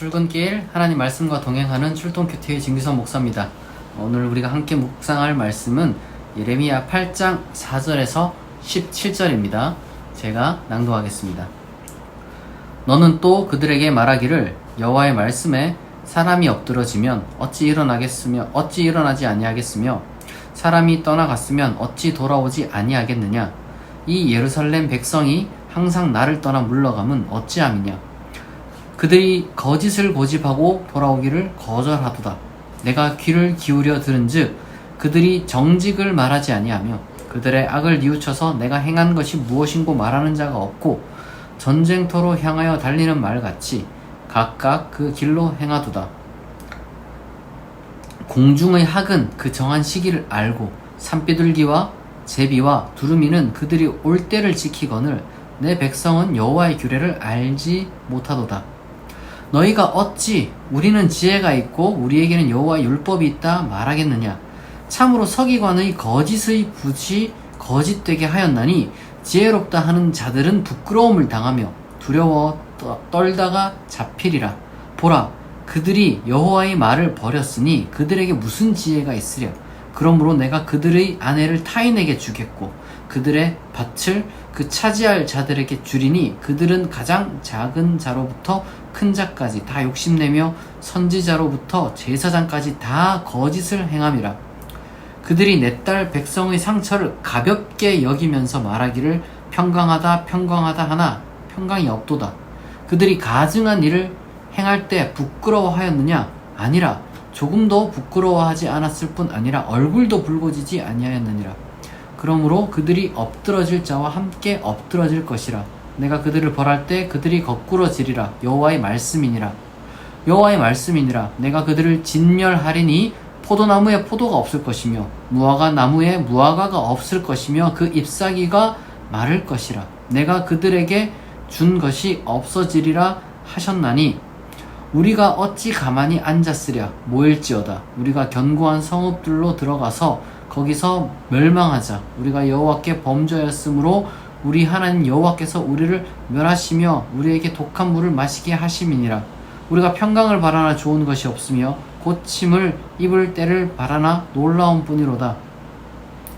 출근길 하나님 말씀과 동행하는 출동큐티의 진규선 목사입니다. 오늘 우리가 함께 묵상할 말씀은 예레미야 8장 4절에서 17절입니다. 제가 낭독하겠습니다. 너는 또 그들에게 말하기를 여호와의 말씀에 사람이 엎드러지면 어찌 일어나지 아니하겠으며 사람이 떠나갔으면 어찌 돌아오지 아니하겠느냐. 이 예루살렘 백성이 항상 나를 떠나 물러감은 어찌함이냐. 그들이 거짓을 고집하고 돌아오기를 거절하도다. 내가 귀를 기울여 들은즉 그들이 정직을 말하지 아니하며 그들의 악을 뉘우쳐서 내가 행한 것이 무엇인고 말하는 자가 없고 전쟁터로 향하여 달리는 말같이 각각 그 길로 행하도다. 공중의 학은 그 정한 시기를 알고 산비둘기와 제비와 두루미는 그들이 올 때를 지키거늘 내 백성은 여호와의 규례를 알지 못하도다. 너희가 어찌 우리는 지혜가 있고 우리에게는 여호와의 율법이 있다 말하겠느냐. 참으로 서기관의 거짓의 붓이 거짓되게 하였나니 지혜롭다 하는 자들은 부끄러움을 당하며 두려워 떨다가 잡히리라. 보라, 그들이 여호와의 말을 버렸으니 그들에게 무슨 지혜가 있으랴. 그러므로 내가 그들의 아내를 타인에게 주겠고 그들의 밭을 그 차지할 자들에게 주리니 그들은 가장 작은 자로부터 큰 자까지 다 욕심내며 선지자로부터 제사장까지 다 거짓을 행함이라. 그들이 내 딸 백성의 상처를 가볍게 여기면서 말하기를 평강하다 하나 평강이 없도다. 그들이 가증한 일을 행할 때 부끄러워하였느냐? 아니라 조금도 부끄러워하지 않았을 뿐 아니라 얼굴도 붉어지지 아니하였느니라. 그러므로 그들이 엎드러질 자와 함께 엎드러질 것이라. 내가 그들을 벌할 때 그들이 거꾸러지리라. 여호와의 말씀이니라. 내가 그들을 진멸하리니 포도나무에 포도가 없을 것이며 무화과 나무에 무화과가 없을 것이며 그 잎사귀가 마를 것이라. 내가 그들에게 준 것이 없어지리라 하셨나니 우리가 어찌 가만히 앉았으랴. 모일지어다. 우리가 견고한 성읍들로 들어가서 거기서 멸망하자. 우리가 여호와께 범죄하였으므로 우리 하나님 여호와께서 우리를 멸하시며 우리에게 독한 물을 마시게 하심이니라. 우리가 평강을 바라나 좋은 것이 없으며 고침을 입을 때를 바라나 놀라운 뿐이로다.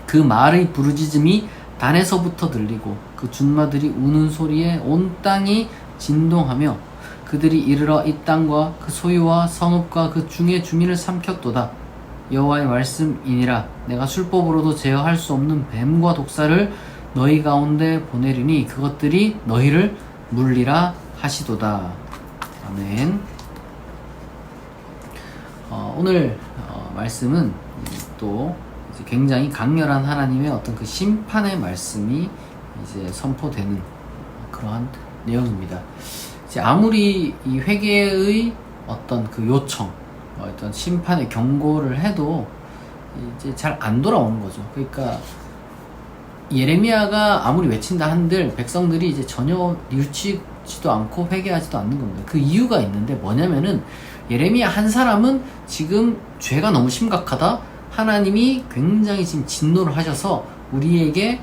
그 말의 부르짖음이 단에서부터 들리고 그 준마들이 우는 소리에 온 땅이 진동하며 그들이 이르러 이 땅과 그 소유와 성읍과 그 중의 주민을 삼켰도다. 여호와의 말씀이니라. 내가 술법으로도 제어할 수 없는 뱀과 독사를 너희 가운데 보내리니 그것들이 너희를 물리라 하시도다. 아멘. 오늘 말씀은 또 이제 굉장히 강렬한 하나님의 어떤 그 심판의 말씀이 이제 선포되는 그러한 내용입니다. 이제 아무리 이 회개의 어떤 그 요청, 어떤 심판의 경고를 해도 이제 잘 안 돌아오는 거죠. 그러니까 예레미야가 아무리 외친다 한들 백성들이 이제 전혀 뉘우치지도 않고 회개하지도 않는 겁니다. 그 이유가 있는데 뭐냐면은 예레미야 한 사람은 지금 죄가 너무 심각하다. 하나님이 굉장히 지금 진노를 하셔서 우리에게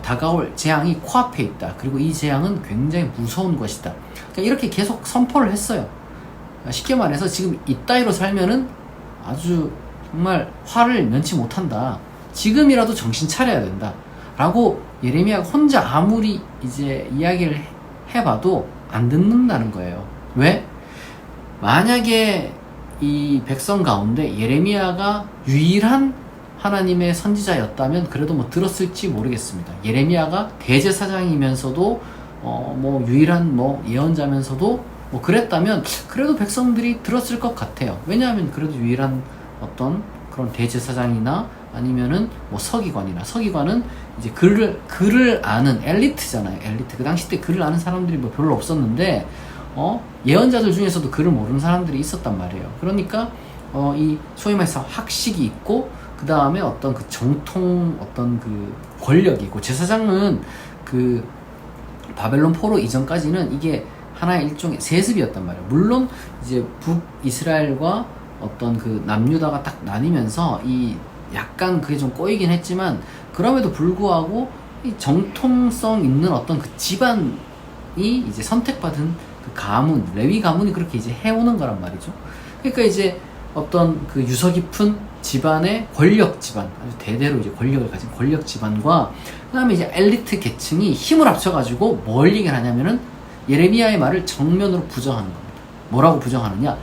다가올 재앙이 코앞에 있다. 그리고 이 재앙은 굉장히 무서운 것이다. 그러니까 이렇게 계속 선포를 했어요. 쉽게 말해서 지금 이따위로 살면은 아주 정말 화를 면치 못한다. 지금이라도 정신 차려야 된다. 라고 예레미야가 혼자 아무리 이제 이야기를 해봐도 안 듣는다는 거예요. 왜? 만약에 이 백성 가운데 예레미야가 유일한 하나님의 선지자였다면 그래도 뭐 들었을지 모르겠습니다. 예레미야가 대제사장이면서도 뭐 유일한 뭐 예언자면서도 뭐 그랬다면 그래도 백성들이 들었을 것 같아요. 왜냐하면 그래도 유일한 어떤 그런 대제사장이나 아니면은 뭐 서기관은 이제 글을 아는 엘리트잖아요. 엘리트. 그 당시 때 글을 아는 사람들이 뭐 별로 없었는데 예언자들 중에서도 글을 모르는 사람들이 있었단 말이에요. 그러니까 이 소위 말해서 학식이 있고 그 다음에 어떤 그 정통 어떤 그 권력이 있고 제사장은 그 바벨론 포로 이전까지는 이게 하나의 일종의 세습이었단 말이에요. 물론 이제 북이스라엘과 어떤 그 남유다가 딱 나뉘면서 이 약간 그게 좀 꼬이긴 했지만 그럼에도 불구하고 이 정통성 있는 어떤 그 집안이 이제 선택받은 그 가문, 레위 가문이 그렇게 이제 해오는 거란 말이죠. 그러니까 이제 어떤 그 유서 깊은 집안의 권력 집안, 아주 대대로 이제 권력을 가진 권력 집안과 그 다음에 이제 엘리트 계층이 힘을 합쳐가지고 뭘 얘기를 하냐면은 예레미야의 말을 정면으로 부정하는 겁니다. 뭐라고 부정하느냐?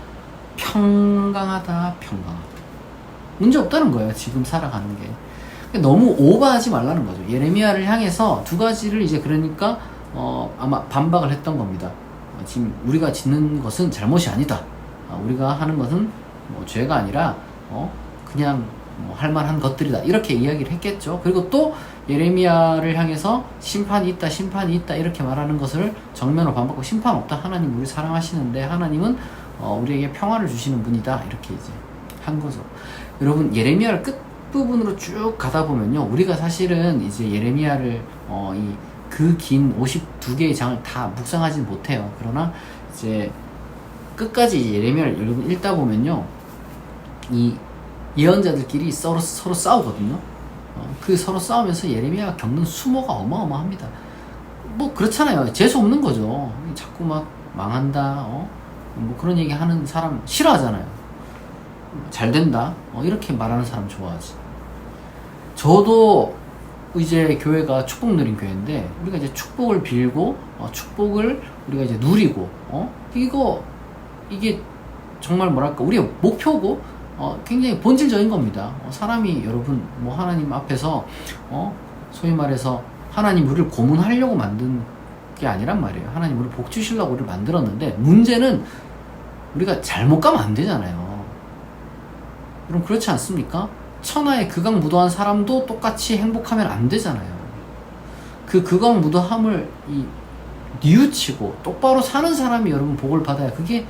평강하다, 평강하다. 문제 없다는 거예요, 지금 살아가는 게. 너무 오버하지 말라는 거죠. 예레미야를 향해서 두 가지를 이제 그러니까 아마 반박을 했던 겁니다. 지금 우리가 짓는 것은 잘못이 아니다. 우리가 하는 것은 뭐 죄가 아니라 그냥 뭐 할만한 것들이다. 이렇게 이야기를 했겠죠. 그리고 또 예레미야를 향해서 심판이 있다, 심판이 있다 이렇게 말하는 것을 정면으로 반박하고 심판 없다. 하나님 우리 사랑하시는데 하나님은 우리에게 평화를 주시는 분이다. 이렇게 이제 한 거죠. 여러분 예레미야를 끝부분으로 쭉 가다 보면요. 우리가 사실은 이제 예레미야를 그 긴 52개의 장을 다 묵상하진 못해요. 그러나 이제 끝까지 예레미야를 여러분 읽다 보면요. 이 예언자들끼리 서로 싸우거든요. 그 서로 싸우면서 예레미야가 겪는 수모가 어마어마합니다. 뭐 그렇잖아요. 재수 없는 거죠. 자꾸 막 망한다. 뭐 그런 얘기 하는 사람 싫어하잖아요. 잘 된다. 이렇게 말하는 사람 좋아하지. 저도 이제 교회가 축복 누린 교회인데 우리가 이제 축복을 빌고 축복을 우리가 이제 누리고 이게 정말 뭐랄까 우리의 목표고 굉장히 본질적인 겁니다. 사람이 여러분 뭐 하나님 앞에서 소위 말해서 하나님 우리를 고문하려고 만든 게 아니란 말이에요. 하나님 우리를 복 주시려고 우리를 만들었는데 문제는 우리가 잘못 가면 안 되잖아요. 그럼 그렇지 않습니까? 천하에 극악무도한 사람도 똑같이 행복하면 안 되잖아요. 그 극악무도함을 뉘우치고 똑바로 사는 사람이 여러분 복을 받아야 그게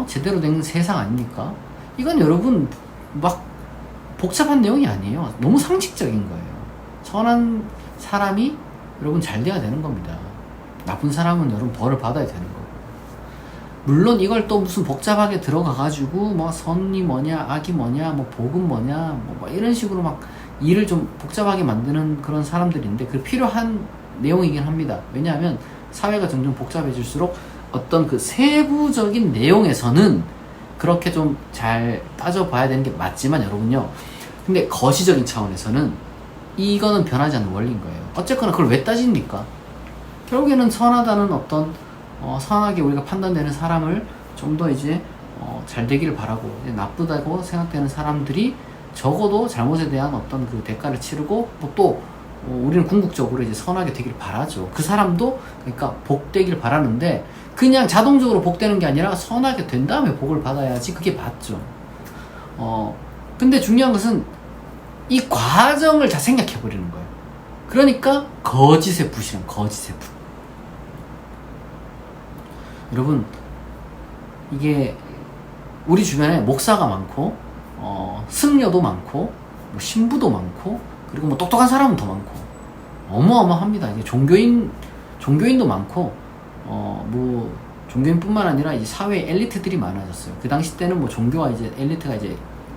제대로 된 세상 아닙니까? 이건 여러분 막 복잡한 내용이 아니에요. 너무 상식적인 거예요. 선한 사람이 여러분 잘 돼야 되는 겁니다. 나쁜 사람은 여러분 벌을 받아야 되는 거고. 물론 이걸 또 무슨 복잡하게 들어가가지고 뭐 선이 뭐냐 악이 뭐냐 뭐 복은 뭐냐 뭐 이런 식으로 막 일을 좀 복잡하게 만드는 그런 사람들인데 그 필요한 내용이긴 합니다. 왜냐하면 사회가 점점 복잡해질수록 어떤 그 세부적인 내용에서는 그렇게 좀 잘 따져봐야 되는 게 맞지만 여러분요. 근데 거시적인 차원에서는 이거는 변하지 않는 원리인 거예요. 어쨌거나 그걸 왜 따집니까? 결국에는 선하다는 어떤 선하게 우리가 판단되는 사람을 좀 더 이제 잘 되기를 바라고 나쁘다고 생각되는 사람들이 적어도 잘못에 대한 어떤 그 대가를 치르고 또 우리는 궁극적으로 이제 선하게 되기를 바라죠. 그 사람도 그러니까 복되기를 바라는데 그냥 자동적으로 복되는 게 아니라 선하게 된 다음에 복을 받아야지 그게 맞죠. 근데 중요한 것은 이 과정을 다 생각해 버리는 거예요. 그러니까 거짓의 붓이란 거짓의 붓. 여러분 이게 우리 주변에 목사가 많고 승려도 많고 뭐 신부도 많고 그리고 뭐 똑똑한 사람은 더 많고 어마어마합니다. 이게 종교인도 많고 뭐 종교인뿐만 아니라 이제 사회 엘리트들이 많아졌어요. 그 당시 때는 뭐 종교와 이제 엘리트가 이제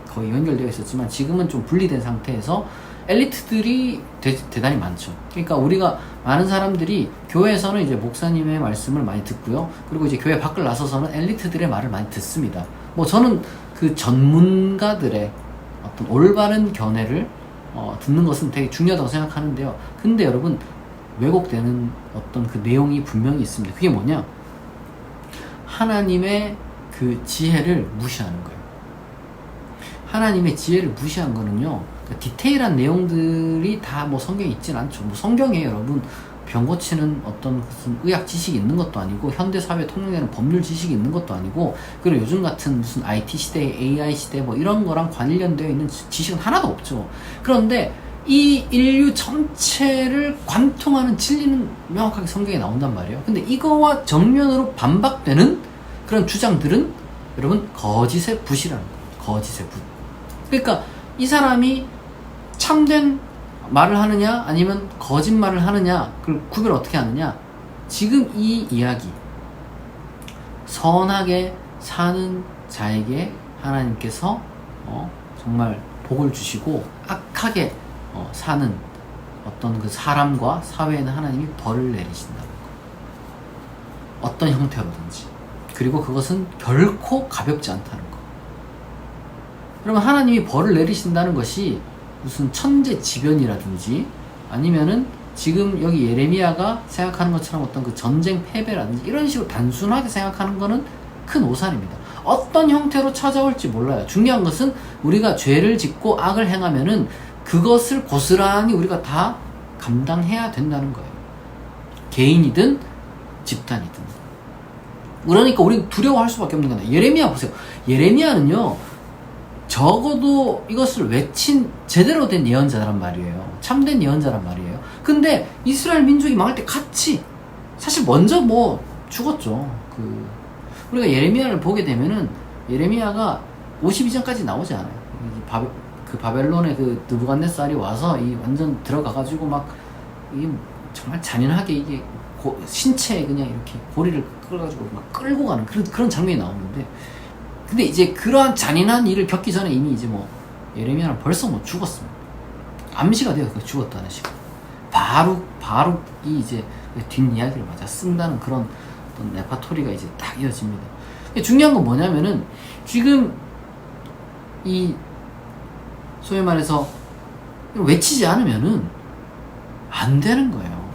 거의 연결되어 있었지만 지금은 좀 분리된 상태에서 엘리트들이 대단히 많죠. 그러니까 우리가 많은 사람들이 교회에서는 이제 목사님의 말씀을 많이 듣고요. 그리고 이제 교회 밖을 나서서는 엘리트들의 말을 많이 듣습니다. 뭐 저는 그 전문가들의 어떤 올바른 견해를 듣는 것은 되게 중요하다고 생각하는데요. 근데 여러분 왜곡되는 어떤 그 내용이 분명히 있습니다. 그게 뭐냐? 하나님의 그 지혜를 무시하는 거예요. 하나님의 지혜를 무시한 거는요, 디테일한 내용들이 다 뭐 성경에 있진 않죠. 뭐 성경에 여러분 병 고치는 어떤 무슨 의학 지식이 있는 것도 아니고 현대 사회 통용되는 법률 지식이 있는 것도 아니고 그리고 요즘 같은 무슨 IT 시대, AI 시대 뭐 이런 거랑 관련되어 있는 지식은 하나도 없죠. 그런데 이 인류 전체를 관통하는 진리는 명확하게 성경에 나온단 말이에요. 근데 이거와 정면으로 반박되는 그런 주장들은 여러분 거짓의 붓이라는 거예요. 거짓의 붓. 그러니까 이 사람이 참된 말을 하느냐 아니면 거짓말을 하느냐 그걸 구별을 어떻게 하느냐. 지금 이 이야기 선하게 사는 자에게 하나님께서 정말 복을 주시고 악하게 사는 어떤 그 사람과 사회에는 하나님이 벌을 내리신다는 거. 어떤 형태로든지. 그리고 그것은 결코 가볍지 않다는 거. 그러면 하나님이 벌을 내리신다는 것이 무슨 천재지변이라든지 아니면은 지금 여기 예레미야가 생각하는 것처럼 어떤 그 전쟁 패배라든지 이런 식으로 단순하게 생각하는 것은 큰 오산입니다. 어떤 형태로 찾아올지 몰라요. 중요한 것은 우리가 죄를 짓고 악을 행하면은 그것을 고스란히 우리가 다 감당해야 된다는 거예요. 개인이든 집단이든. 그러니까 우리는 두려워할 수밖에 없는 거예요. 예레미야 보세요. 예레미야는요, 적어도 이것을 외친 제대로 된 예언자란 말이에요. 참된 예언자란 말이에요. 근데 이스라엘 민족이 망할 때 같이 사실 먼저 뭐 죽었죠. 우리가 예레미야를 보게 되면은 예레미야가 52장까지 나오지 않아요. 바벨론의 그 느부갓네살이 와서 이 완전 들어가가지고 막 이게 정말 잔인하게 이게 신체에 그냥 이렇게 고리를 끌어가지고 막 끌고 가는 그런 장면이 나오는데, 근데 이제 그러한 잔인한 일을 겪기 전에 이미 이제 뭐 예레미야는 벌써 뭐 죽었습니다. 암시가 되어 죽었다는 식으로 바룩이 이제 뒷이야기를 맞아 쓴다는 그런 어떤 레파토리가 이제 딱 이어집니다. 중요한 건 뭐냐면은 지금 이 소위 말해서 외치지 않으면은 안 되는 거예요.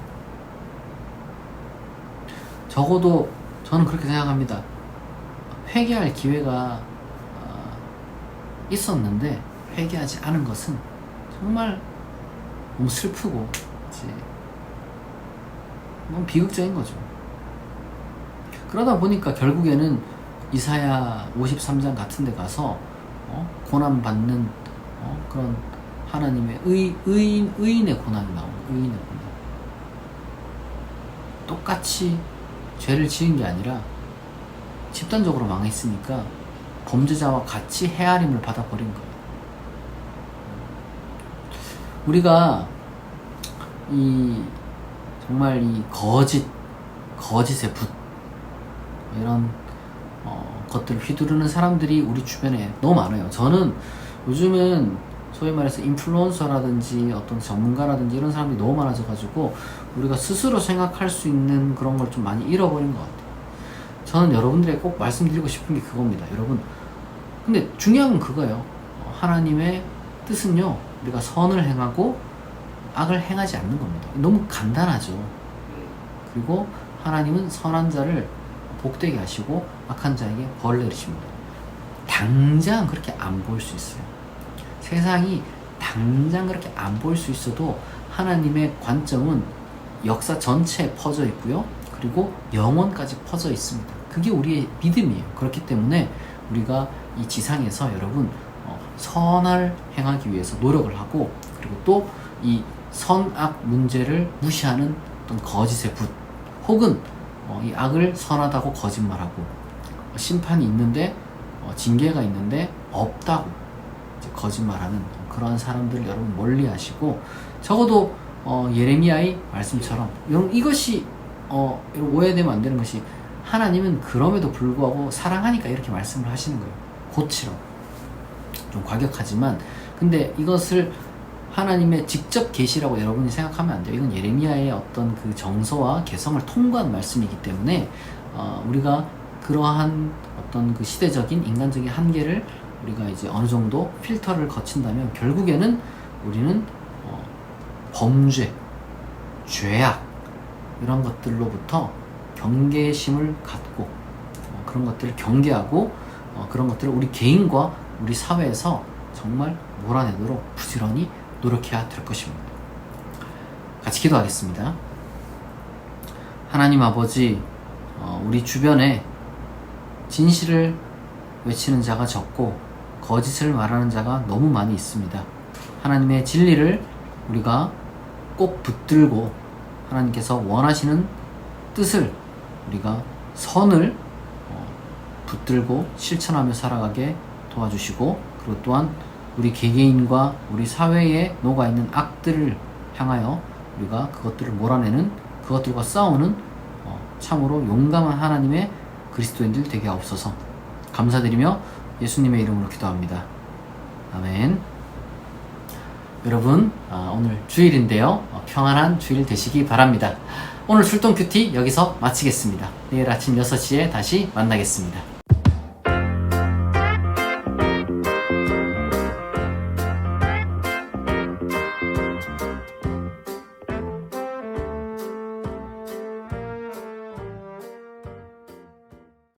적어도 저는 그렇게 생각합니다. 회개할 기회가 있었는데 회개하지 않은 것은 정말 너무 슬프고 이제 너무 비극적인 거죠. 그러다 보니까 결국에는 이사야 53장 같은 데 가서 고난받는 그런 하나님의 의인의 고난이 나오는 의인의 고난. 똑같이 죄를 지은 게 아니라 집단적으로 망했으니까 범죄자와 같이 헤아림을 받아버린 거예요. 우리가 정말 이 거짓의 붓 이런 것들을 휘두르는 사람들이 우리 주변에 너무 많아요. 저는 요즘은 소위 말해서 인플루언서라든지 어떤 전문가라든지 이런 사람들이 너무 많아져가지고 우리가 스스로 생각할 수 있는 그런 걸 좀 많이 잃어버린 것 같아요. 저는 여러분들에게 꼭 말씀드리고 싶은 게 그겁니다. 여러분, 근데 중요한 건 그거예요. 하나님의 뜻은요, 우리가 선을 행하고 악을 행하지 않는 겁니다. 너무 간단하죠. 그리고 하나님은 선한 자를 복되게 하시고 악한 자에게 벌 내리십니다. 당장 그렇게 안 보일 수 있어요. 세상이 당장 그렇게 안 보일 수 있어도 하나님의 관점은 역사 전체에 퍼져 있고요. 그리고 영원까지 퍼져 있습니다. 그게 우리의 믿음이에요. 그렇기 때문에 우리가 이 지상에서 여러분 선을 행하기 위해서 노력을 하고, 그리고 또 이 선악 문제를 무시하는 어떤 거짓의 붓, 혹은 이 악을 선하다고 거짓말하고 심판이 있는데 징계가 있는데 없다고 이제 거짓말하는 그러한 사람들을 여러분 멀리 하시고, 적어도 예레미야의 말씀처럼 여러분 이것이 여러분 오해되면 안 되는 것이, 하나님은 그럼에도 불구하고 사랑하니까 이렇게 말씀을 하시는 거예요. 고치라고. 좀 과격하지만 근데 이것을 하나님의 직접 계시라고 여러분이 생각하면 안 돼요. 이건 예레미야의 어떤 그 정서와 개성을 통과한 말씀이기 때문에 우리가 그러한 어떤 그 시대적인 인간적인 한계를 우리가 이제 어느 정도 필터를 거친다면 결국에는 우리는 범죄, 죄악 이런 것들로부터 경계심을 갖고 그런 것들을 경계하고 그런 것들을 우리 개인과 우리 사회에서 정말 몰아내도록 부지런히 노력해야 될 것입니다. 같이 기도하겠습니다. 하나님 아버지, 우리 주변에 진실을 외치는 자가 적고 거짓을 말하는 자가 너무 많이 있습니다. 하나님의 진리를 우리가 꼭 붙들고 하나님께서 원하시는 뜻을 우리가 선을 붙들고 실천하며 살아가게 도와주시고, 그리고 또한 우리 개개인과 우리 사회에 녹아있는 악들을 향하여 우리가 그것들을 몰아내는, 그것들과 싸우는 참으로 용감한 하나님의 그리스도인들 되게 하옵소서. 감사드리며 예수님의 이름으로 기도합니다. 아멘. 여러분 오늘 주일인데요. 평안한 주일 되시기 바랍니다. 오늘 출동 큐티 여기서 마치겠습니다. 내일 아침 6시에 다시 만나겠습니다.